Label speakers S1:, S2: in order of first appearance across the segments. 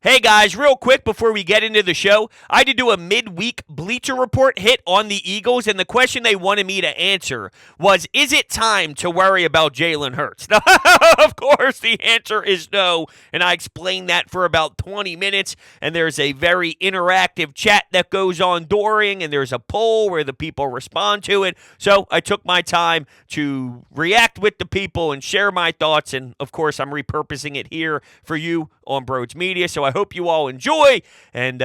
S1: Hey guys, real quick before we get into the show, I had to do a midweek Bleacher Report hit on the Eagles, and the question they wanted me to answer was, is it time to worry about Jalen Hurts? Now, of course, the answer is no, and I explained that for about 20 minutes, and there's a very interactive chat that goes on during, and there's a poll where the people respond to it, so I took my time to react with the people and share my thoughts, and of course, I'm repurposing it here for you on Brodes Media, so I hope you all enjoy. And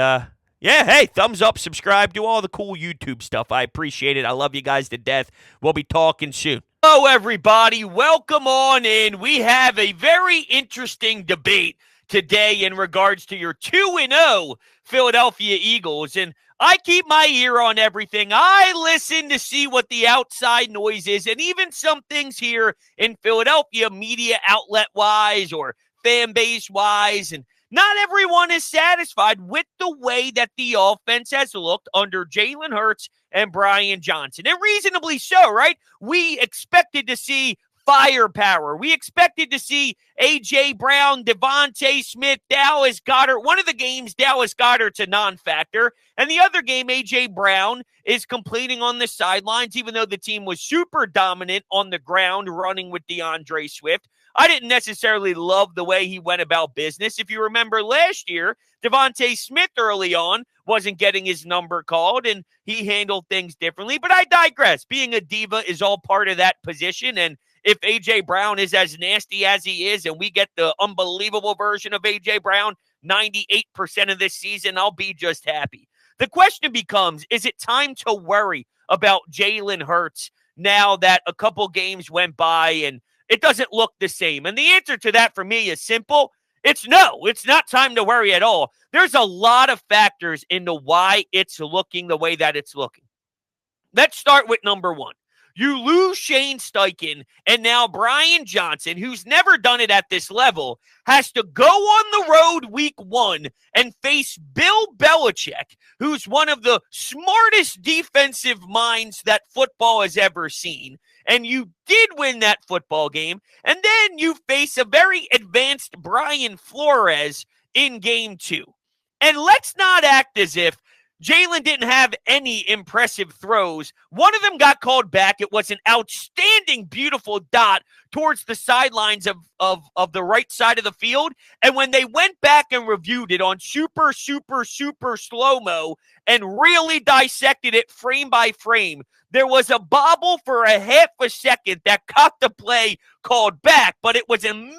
S1: hey, thumbs up, subscribe, do all the cool YouTube stuff. I appreciate it. I love you guys to death. We'll be talking soon. Hello, everybody. Welcome on in. We have a very interesting debate today in regards to your 2-0 Philadelphia Eagles. And I keep my ear on everything. I listen to see what the outside noise is, and even some things here in Philadelphia, media outlet-wise or fan base-wise, and not everyone is satisfied with the way that the offense has looked under Jalen Hurts and Brian Johnson. And reasonably so, right? We expected to see firepower. We expected to see A.J. Brown, Devontae Smith, Dallas Goedert. One of the games, Dallas Goedert's a non-factor. And the other game, A.J. Brown is completing on the sidelines, even though the team was super dominant on the ground running with DeAndre Swift. I didn't necessarily love the way he went about business. If you remember last year, Devontae Smith early on wasn't getting his number called, and he handled things differently. But I digress. Being a diva is all part of that position, and if A.J. Brown is as nasty as he is and we get the unbelievable version of A.J. Brown 98% of this season, I'll be just happy. The question becomes, is it time to worry about Jalen Hurts now that a couple games went by and it doesn't look the same? And the answer to that for me is simple. It's no. It's not time to worry at all. There's a lot of factors into why it's looking the way that it's looking. Let's start with number one. You lose Shane Steichen, and now Brian Johnson, who's never done it at this level, has to go on the road week one and face Bill Belichick, who's one of the smartest defensive minds that football has ever seen. And you did win that football game, and then you face a very advanced Brian Flores in game two. And let's not act as if Jalen didn't have any impressive throws. One of them got called back. It was an outstanding, beautiful dot towards the sidelines of the right side of the field. And when they went back and reviewed it on super slow-mo and really dissected it frame by frame, there was a bobble for a half a second that got the play called back, but it was an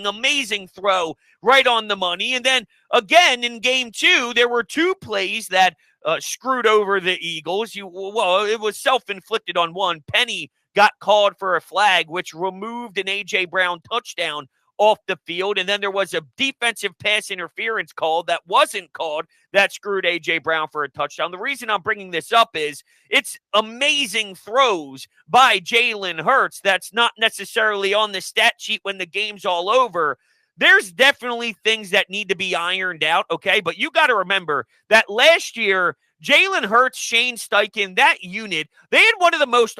S1: amazing throw right on the money. And then again in game two, there were two plays that screwed over the Eagles. It was self-inflicted on one. Penny got called for a flag, which removed an A.J. Brown touchdown off the field. And then there was a defensive pass interference call that wasn't called that screwed A.J. Brown for a touchdown. The reason I'm bringing this up is it's amazing throws by Jalen Hurts that's not necessarily on the stat sheet when the game's all over. There's definitely things that need to be ironed out, okay? But you got to remember that last year, Jalen Hurts, Shane Steichen, that unit, they had one of the most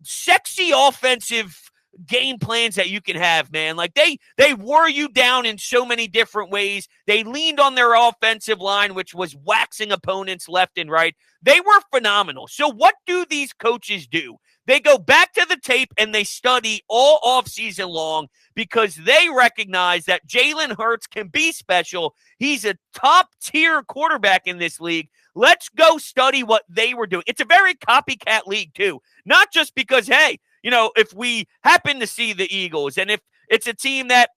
S1: sexy offensive game plans that you can have, man. Like they wore you down in so many different ways. They leaned on their offensive line, which was waxing opponents left and right. They were phenomenal. So what do these coaches do? They go back to the tape and they study all offseason long because they recognize that Jalen Hurts can be special. He's a top-tier quarterback in this league. Let's go study what they were doing. It's a very copycat league, too. Not just because, hey, if we happen to see the Eagles and if it's a team that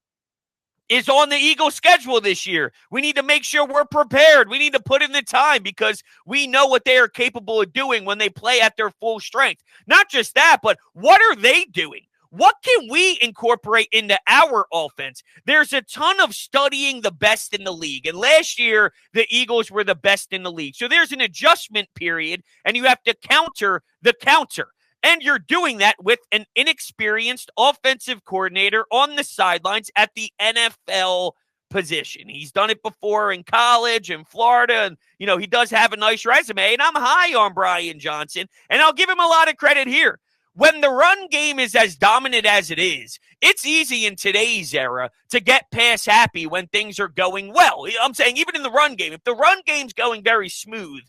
S1: is on the Eagles schedule this year, we need to make sure we're prepared. We need to put in the time because we know what they are capable of doing when they play at their full strength. Not just that, but what are they doing? What can we incorporate into our offense? There's a ton of studying the best in the league. And last year, the Eagles were the best in the league. So there's an adjustment period, and you have to counter the counter. And you're doing that with an inexperienced offensive coordinator on the sidelines at the NFL position. He's done it before in college in Florida, and, he does have a nice resume, and I'm high on Brian Johnson, and I'll give him a lot of credit here. when the run game is as dominant as it is, it's easy in today's era to get pass happy when things are going well. I'm saying even in the run game, if the run game's going very smooth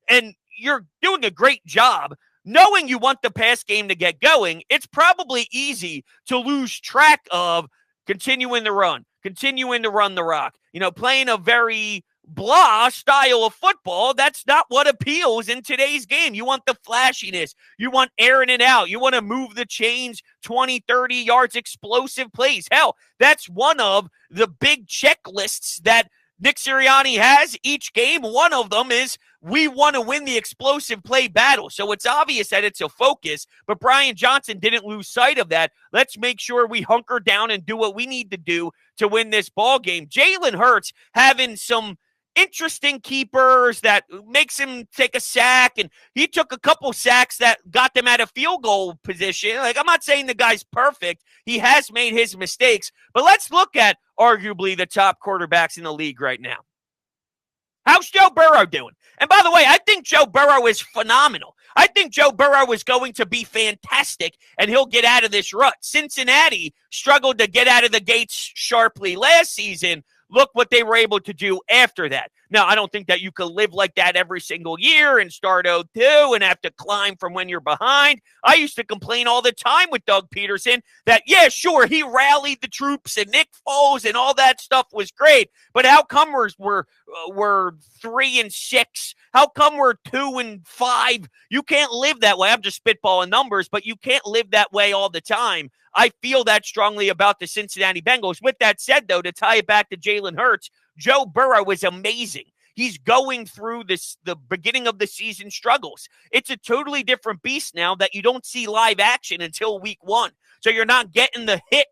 S1: and you're doing a great job, knowing you want the pass game to get going, it's probably easy to lose track of continuing to run the rock, playing a very blah style of football. That's not what appeals in today's game. You want the flashiness. You want airing it out. You want to move the chains 20, 30 yards, explosive plays. Hell, that's one of the big checklists that Nick Sirianni has each game. One of them is we want to win the explosive play battle. So it's obvious that it's a focus, but Brian Johnson didn't lose sight of that. Let's make sure we hunker down and do what we need to do to win this ball game. Jalen Hurts having some interesting keepers that makes him take a sack, and he took a couple sacks that got them at a field goal position. Like, I'm not saying the guy's perfect. He has made his mistakes, but let's look at arguably the top quarterbacks in the league right now. How's Joe Burrow doing? And by the way, I think Joe Burrow is phenomenal. I think Joe Burrow is going to be fantastic, and he'll get out of this rut. Cincinnati struggled to get out of the gates sharply last season. Look what they were able to do after that. Now, I don't think that you could live like that every single year and start 0-2 and have to climb from when you're behind. I used to complain all the time with Doug Peterson that, yeah, sure, he rallied the troops and Nick Foles and all that stuff was great, but how come we're 3-6? How come we're 2-5? You can't live that way. I'm just spitballing numbers, but you can't live that way all the time. I feel that strongly about the Cincinnati Bengals. With that said, though, to tie it back to Jalen Hurts, Joe Burrow is amazing. He's going through the beginning of the season struggles. It's a totally different beast now that you don't see live action until week 1. So you're not getting the hit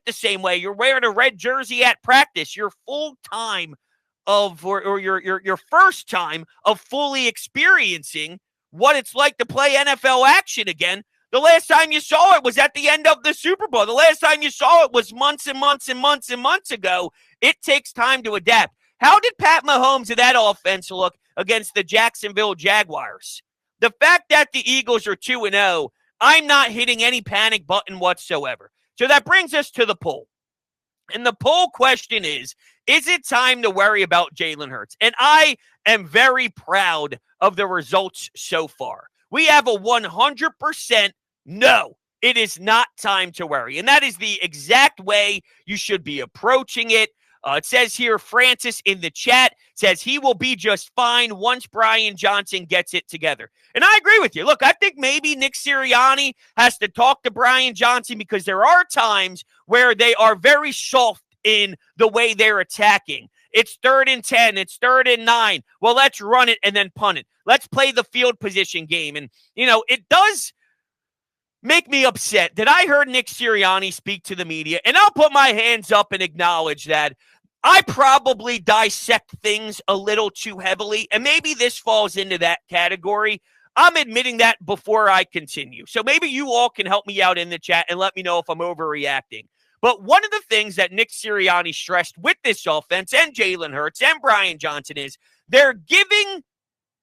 S1: the same way. You're wearing a red jersey at practice. Your full time or your first time of fully experiencing what it's like to play NFL action again. The last time you saw it was at the end of the Super Bowl. The last time you saw it was months and months and months and months ago. It takes time to adapt. How did Pat Mahomes and that offense look against the Jacksonville Jaguars? The fact that the Eagles are 2-0, I'm not hitting any panic button whatsoever. So that brings us to the poll. And the poll question is it time to worry about Jalen Hurts? And I am very proud of the results so far. We have a 100% no, it is not time to worry. And that is the exact way you should be approaching it. It says here, Francis in the chat says he will be just fine once Brian Johnson gets it together. And I agree with you. Look, I think maybe Nick Sirianni has to talk to Brian Johnson because there are times where they are very soft in the way they're attacking. It's 3rd and 10. It's 3rd and 9. Well, let's run it and then punt it. Let's play the field position game. And, it does make me upset that I heard Nick Sirianni speak to the media, and I'll put my hands up and acknowledge that I probably dissect things a little too heavily, and maybe this falls into that category. I'm admitting that before I continue. So maybe you all can help me out in the chat and let me know if I'm overreacting. But one of the things that Nick Sirianni stressed with this offense and Jalen Hurts and Brian Johnson is they're giving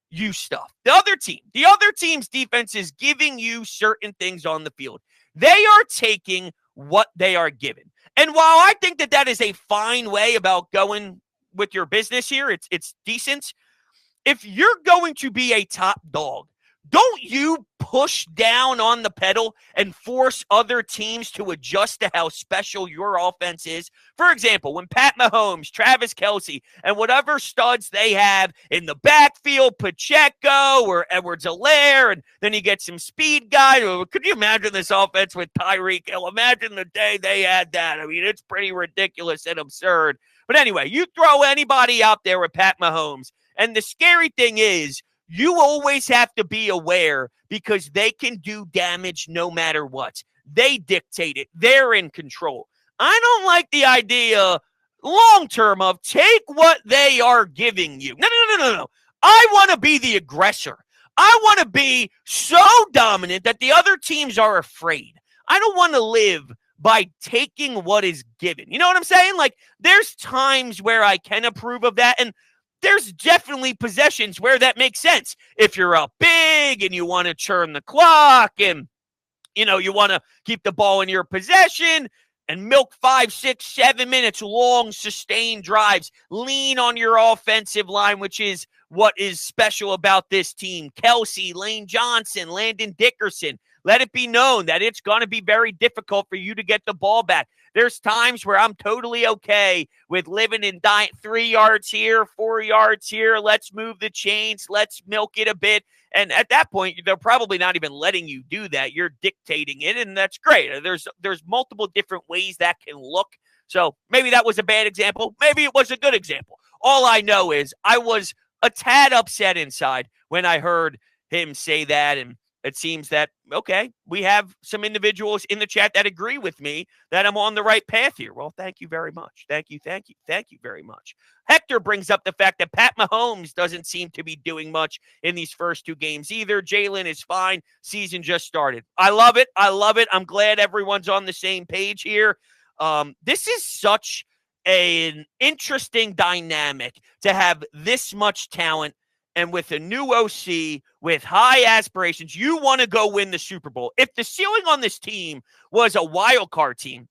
S1: you stuff. The other team's defense is giving you certain things on the field. They are taking what they are given. And while I think that is a fine way about going with your business here, it's decent. If you're going to be a top dog, don't you push down on the pedal and force other teams to adjust to how special your offense is. For example, when Pat Mahomes, Travis Kelce, and whatever studs they have in the backfield, Pacheco or Edwards-Helaire, and then you get some speed guys. Could you imagine this offense with Tyreek Hill? Imagine the day they had that. I mean, it's pretty ridiculous and absurd. But anyway, you throw anybody out there with Pat Mahomes, and the scary thing is, you always have to be aware because they can do damage no matter what. They dictate it. They're in control. I don't like the idea long-term of take what they are giving you. No. I want to be the aggressor. I want to be so dominant that the other teams are afraid. I don't want to live by taking what is given. You know what I'm saying? Like, there's times where I can approve of that, and there's definitely possessions where that makes sense. If you're up big and you want to churn the clock and You want to keep the ball in your possession and milk 5, 6, 7 minutes long sustained drives. Lean on your offensive line, which is what is special about this team. Kelsey, Lane Johnson, Landon Dickerson. Let it be known that it's going to be very difficult for you to get the ball back. There's times where I'm totally okay with living and dying 3 yards here, 4 yards here. Let's move the chains. Let's milk it a bit. And at that point, they're probably not even letting you do that. You're dictating it, and that's great. There's multiple different ways that can look. So maybe that was a bad example. Maybe it was a good example. All I know is I was a tad upset inside when I heard him say that, and it seems that, okay, we have some individuals in the chat that agree with me that I'm on the right path here. Well, thank you very much. Thank you very much. Hector brings up the fact that Pat Mahomes doesn't seem to be doing much in these first 2 games either. Jalen is fine. Season just started. I love it. I'm glad everyone's on the same page here. This is such an interesting dynamic to have this much talent. And with a new OC, with high aspirations, you want to go win the Super Bowl. If the ceiling on this team was a wild card team,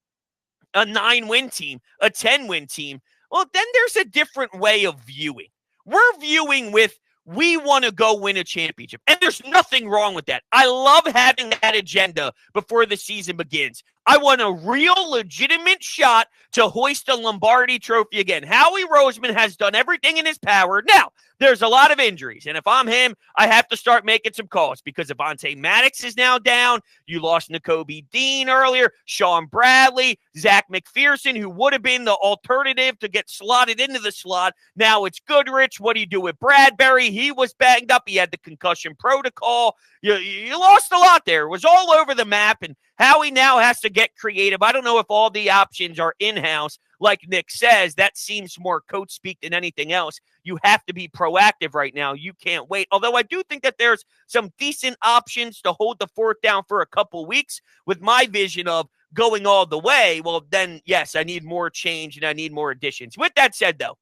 S1: a 9-win team, a 10-win team, well, then there's a different way of viewing. We're viewing with, we want to go win a championship. And there's nothing wrong with that. I love having that agenda before the season begins. I want a real, legitimate shot to hoist the Lombardi trophy again. Howie Roseman has done everything in his power. Now, there's a lot of injuries, and if I'm him, I have to start making some calls because Avonte Maddox is now down. You lost Nakobe Dean earlier, Sean Bradley, Zach McPherson, who would have been the alternative to get slotted into the slot. Now it's Goodrich. What do you do with Bradbury? He was banged up. He had the concussion protocol. You lost a lot there. It was all over the map, and Howie now has to get creative. I don't know if all the options are in-house. Like Nick says, that seems more coach speak than anything else. You have to be proactive right now. You can't wait. Although I do think that there's some decent options to hold the fort down for a couple weeks with my vision of going all the way. Well, then, yes, I need more change and I need more additions. With that said, though,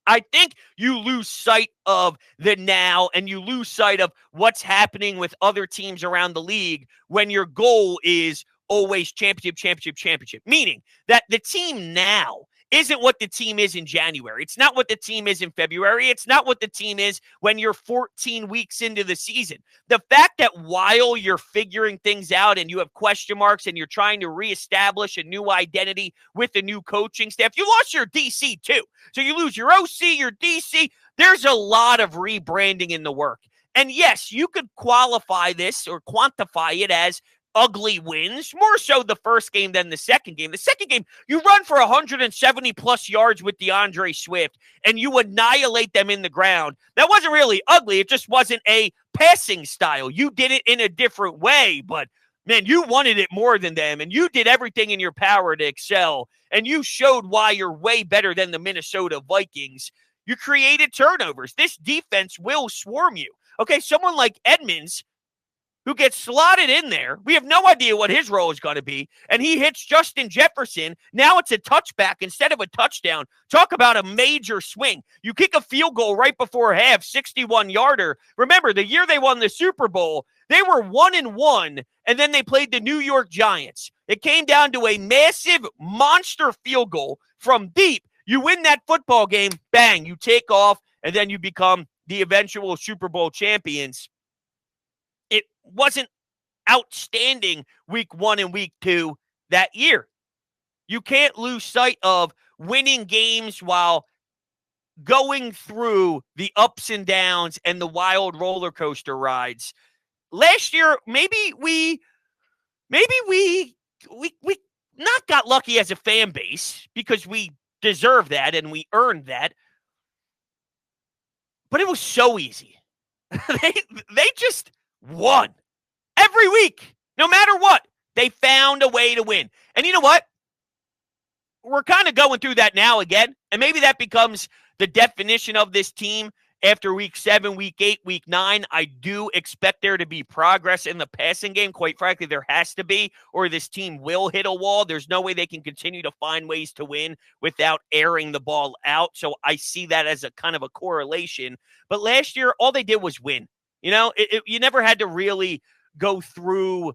S1: I think you lose sight of the now and you lose sight of what's happening with other teams around the league when your goal is always championship, meaning that the team now isn't what the team is in January. It's not what the team is in February. It's not what the team is when you're 14 weeks into the season. The fact that while you're figuring things out and you have question marks and you're trying to reestablish a new identity with a new coaching staff, you lost your DC too. So you lose your OC, your DC. There's a lot of rebranding in the work. And yes, you could qualify this or quantify it as ugly wins, more so the first game than the second game. The second game, you run for 170-plus yards with DeAndre Swift, and you annihilate them in the ground. That wasn't really ugly. It just wasn't a passing style. You did it in a different way, but, man, you wanted it more than them, and you did everything in your power to excel, and you showed why you're way better than the Minnesota Vikings. You created turnovers. This defense will swarm you. Okay, someone like Edmonds, who gets slotted in there. We have no idea what his role is going to be. And he hits Justin Jefferson. Now it's a touchback instead of a touchdown. Talk about a major swing. You kick a field goal right before half, 61-yarder. Remember, the year they won the Super Bowl, they were 1-1, and then they played the New York Giants. It came down to a massive monster field goal from deep. You win that football game, bang, you take off, and then you become the eventual Super Bowl champions. It wasn't outstanding week 1 and week 2 that year. You can't lose sight of winning games while going through the ups and downs and the wild roller coaster rides. Last year, maybe we not got lucky as a fan base because we deserve that and we earned that. But it was so easy. They just won every week, no matter what. They found a way to win. And you know what? We're kind of going through that now again. And maybe that becomes the definition of this team after week 7, week 8, week 9. I do expect there to be progress in the passing game. Quite frankly, there has to be, or this team will hit a wall. There's no way they can continue to find ways to win without airing the ball out. So I see that as a kind of a correlation. But last year, all they did was win. You know, you never had to really go through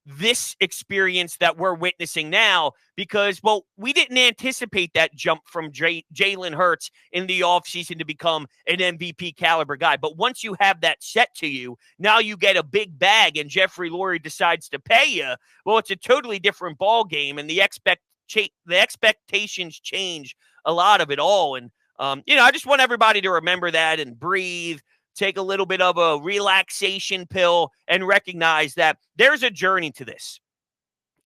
S1: this experience that we're witnessing now because, well, we didn't anticipate that jump from Jalen Hurts in the offseason to become an MVP caliber guy. But once you have that set to you, now you get a big bag and Jeffrey Lurie decides to pay you. Well, it's a totally different ball game, and the expectations change a lot of it all. And, I just want everybody to remember that and breathe. Take a little bit of a relaxation pill and recognize that there's a journey to this.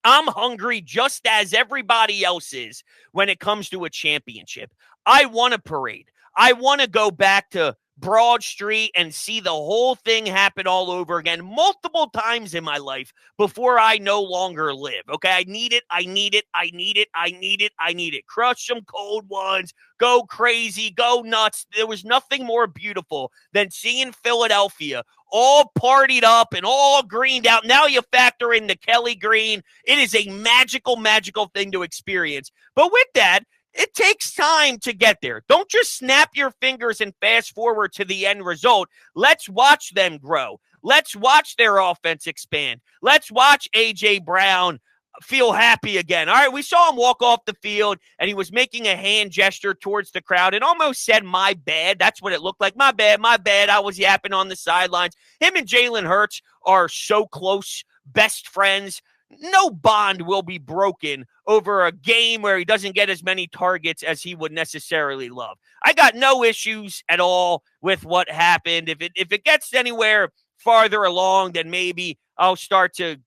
S1: I'm hungry just as everybody else is when it comes to a championship. I want a parade. I want to go back to Broad Street and see the whole thing happen all over again multiple times in my life before I no longer live. Okay, I need it. I need it. I need it. I need it. I need it. Crush some cold ones. Go crazy. Go nuts. There was nothing more beautiful than seeing Philadelphia all partied up and all greened out. Now you factor in the Kelly Green. It is a magical, magical thing to experience. But with that, it takes time to get there. Don't just snap your fingers and fast forward to the end result. Let's watch them grow. Let's watch their offense expand. Let's watch A.J. Brown feel happy again. All right, we saw him walk off the field, and he was making a hand gesture towards the crowd and almost said, "My bad." That's what it looked like. My bad, my bad. I was yapping on the sidelines. Him and Jalen Hurts are so close, best friends. No bond will be broken over a game where he doesn't get as many targets as he would necessarily love. I got no issues at all with what happened. If it gets anywhere farther along, then maybe I'll start to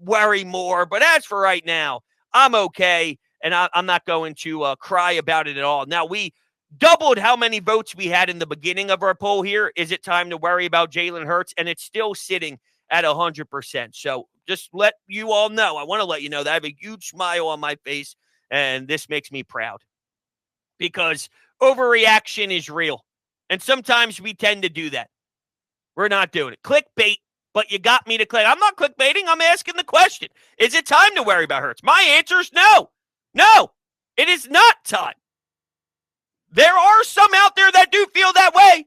S1: worry more. But as for right now, I'm okay, and I'm not going to cry about it at all. Now, we doubled how many votes we had in the beginning of our poll here. Is it time to worry about Jalen Hurts? And it's still sitting at 100%. So just let you all know. I want to let you know that I have a huge smile on my face, and this makes me proud because overreaction is real. And sometimes we tend to do that. We're not doing it. Clickbait, but you got me to click. I'm not clickbaiting. I'm asking the question. Is it time to worry about Hurts? My answer is no. No, it is not time. There are some out there that do feel that way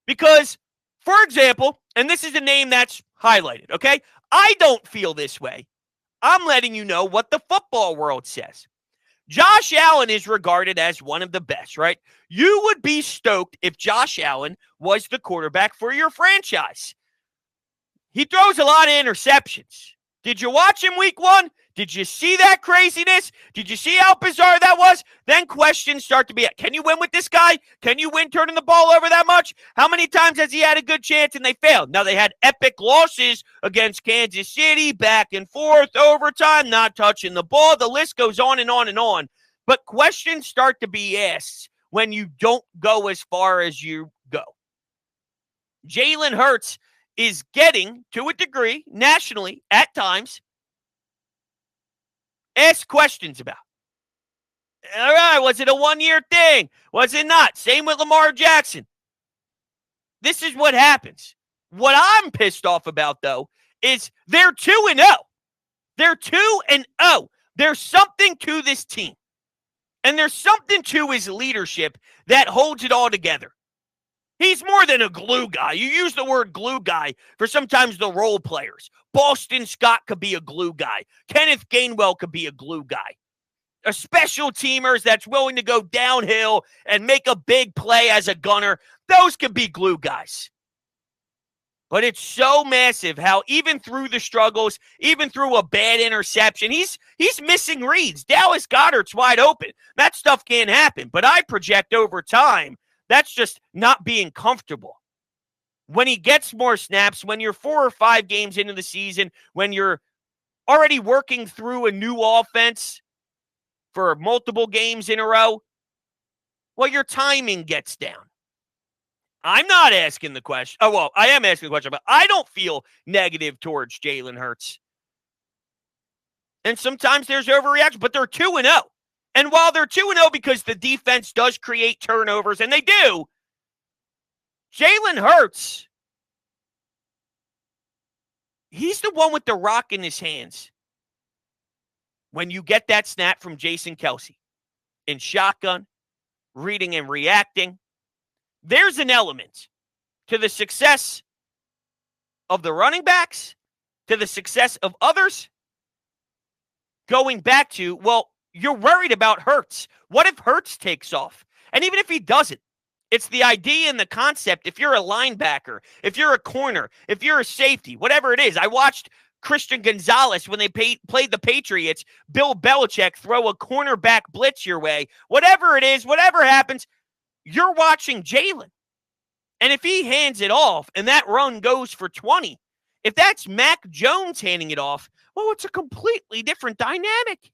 S1: because, for example, and this is a name that's highlighted, okay? I don't feel this way. I'm letting you know what the football world says. Josh Allen is regarded as one of the best, right? You would be stoked if Josh Allen was the quarterback for your franchise. He throws a lot of interceptions. Did you watch him week 1? Did you see that craziness? Did you see how bizarre that was? Then questions start to be, can you win with this guy? Can you win turning the ball over that much? How many times has he had a good chance and they failed? Now, they had epic losses against Kansas City, back and forth, overtime, not touching the ball. The list goes on and on and on. But questions start to be asked when you don't go as far as you go. Jalen Hurts is getting, to a degree, nationally, at times, ask questions about. All right, was it a one-year thing? Was it not? Same with Lamar Jackson. This is what happens. What I'm pissed off about, though, is they're 2-0. They're 2-0. There's something to this team. And there's something to his leadership that holds it all together. He's more than a glue guy. You use the word glue guy for sometimes the role players. Boston Scott could be a glue guy. Kenneth Gainwell could be a glue guy. A special teamers that's willing to go downhill and make a big play as a gunner, those could be glue guys. But it's so massive how even through the struggles, even through a bad interception, he's missing reads. Dallas Goedert's wide open. That stuff can't happen. But I project over time, that's just not being comfortable. When he gets more snaps, when you're 4 or 5 games into the season, when you're already working through a new offense for multiple games in a row, well, your timing gets down. I'm not asking the question. Oh, well, I am asking the question, but I don't feel negative towards Jalen Hurts. And sometimes there's overreaction, but they're 2-0. And while they're 2-0 because the defense does create turnovers, and they do, Jalen Hurts, he's the one with the rock in his hands. When you get that snap from Jason Kelce in shotgun, reading and reacting, there's an element to the success of the running backs to the success of others, going back to, well, you're worried about Hurts. What if Hurts takes off? And even if he doesn't, it's the idea and the concept. If you're a linebacker, if you're a corner, if you're a safety, whatever it is. I watched Christian Gonzalez when they played the Patriots, Bill Belichick throw a cornerback blitz your way. Whatever it is, whatever happens, you're watching Jalen. And if he hands it off and that run goes for 20, if that's Mac Jones handing it off, well, it's a completely different dynamic.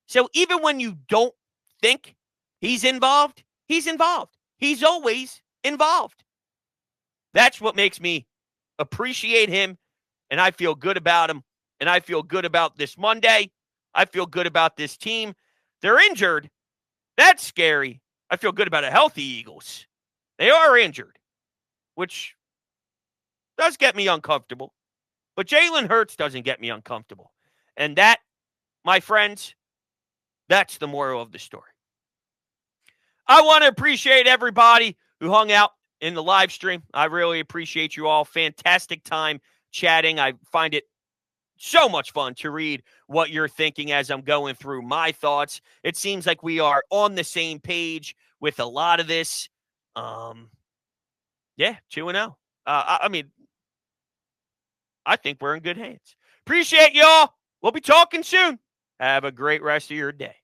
S1: So even when you don't think he's involved, he's involved. He's always involved. That's what makes me appreciate him, and I feel good about him, and I feel good about this Monday. I feel good about this team. They're injured. That's scary. I feel good about a healthy Eagles. They are injured, which does get me uncomfortable. But Jalen Hurts doesn't get me uncomfortable. And that, my friends, that's the moral of the story. I want to appreciate everybody who hung out in the live stream. I really appreciate you all. Fantastic time chatting. I find it so much fun to read what you're thinking as I'm going through my thoughts. It seems like we are on the same page with a lot of this. Yeah, 2-0. I mean, I think we're in good hands. Appreciate y'all. We'll be talking soon. Have a great rest of your day.